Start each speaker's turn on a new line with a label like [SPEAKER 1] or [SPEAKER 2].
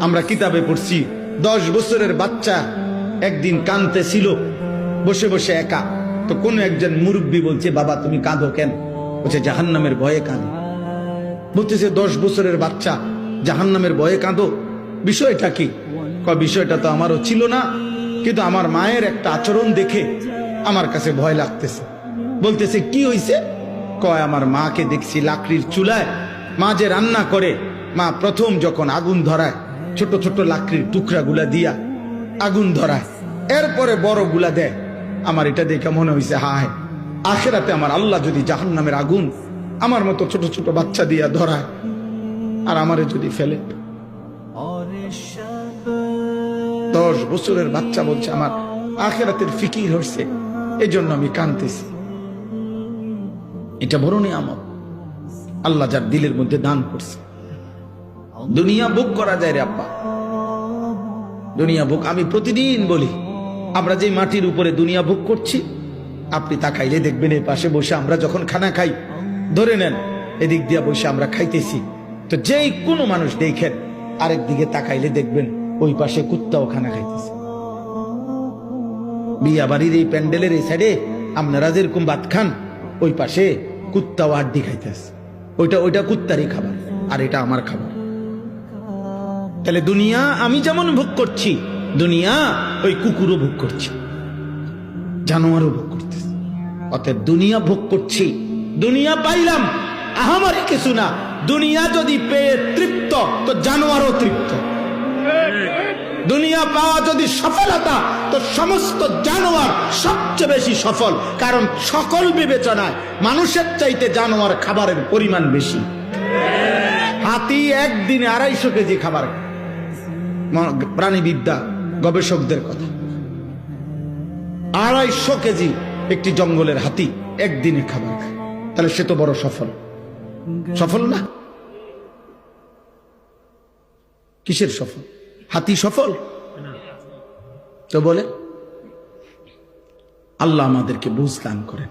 [SPEAKER 1] আমরা কিতাবে পড়ছি 10 বছরের বাচ্চা একদিন কাঁদতেছিল বসে বসে একা। তো কোন একজন মুরব্বী বলছে, বাবা তুমি কাঁদো কেন? বলছে জাহান্নামের ভয়ে কাঁদো। বলতেছে 10 বছরের বাচ্চা, জাহান্নামের ভয়ে কাঁদো, বিষয়টা কি? বিষয়টা তো আমারও ছিল না, কিন্তু আমার মায়ের একটা আচরণ দেখে আমার কাছে ভয় লাগতেছে। বলতেছে কি হইছে? কয় আমার মাকে দেখছি লাকড়ির চুলায়, মা যে রান্না করে, মা প্রথম যখন আগুন ধরায় ছোট ছোট লাকড়ির টুকরা গুলা দিয়া আগুন ধরায়, এরপরে বড় গুলা দেয়। আমার এটা দেখে মনে হয়েছে, হায় আখিরাতে আমার আল্লাহ যদি জাহান্নামের আগুন আমার মতো ছোট ছোট বাচ্চা দিয়া ধরায় আর আমারে যদি ফেলে। 10 বছরের বাচ্চা বলছে আমার আখিরাতের ফিকির হচ্ছে, এই জন্য আমি কাঁদতেছি। এটা বড় নিয়ামত আল্লাহ যার দিলের মধ্যে দান করছে। দুনিয়া ভোগ করা যায় রে আব্বা, দুনিয়া ভোগ। আমি প্রতিদিন বলি, আমরা যে মাটির উপরে দুনিয়া ভোগ করছি, আপনি তাকাইলে দেখবেন এই পাশে বসে আমরা যখন খানা খাই, ধরে নেন এদিক দিয়া বসে আমরা খাইতেছি, তো যেই কোনো মানুষ দেখেন আরেক দিকে তাকাইলে দেখবেন ওই পাশে কুত্তাও খানা খাইতেছে। বিয়া বাড়ির এই প্যান্ডেলের এই সাইডে আপনারা যেরকম ভাত খান, ওই পাশে কুত্তাও আড্ডি খাইতেছে। ওইটা কুত্তারই খাবার আর এটা আমার খাবার। তাহলে দুনিয়া আমি যেমন ভোগ করছি, দুনিয়া ওই কুকুরও ভোগ করছে, জানোয়ারও ভোগ করতেছে। অতএব দুনিয়া ভোগ করছি, দুনিয়া পাইলাম, আহামরি কিছু না। দুনিয়া যদি পেয়ে তৃপ্ত, তো জানোয়ারও তৃপ্ত। দুনিয়া পাওয়া যদি সফলতা, তো সমস্ত জানোয়ার সবচেয়ে বেশি সফল। কারণ সকল বিবেচনায় মানুষের চাইতে জানোয়ার খাবারের পরিমাণ বেশি। হাতি একদিনে 250 কেজি খাবার, প্রাণীবিদ্যা গবেষকদের কথা, 250 কেজি একটি জঙ্গলের হাতি একদিনে খাবার খায়। তাহলে সে তো বড় সফল। সফল না? কিসের সফল? হাতি সফল তো বলে? আল্লাহ আমাদেরকে বুঝ দান করেন।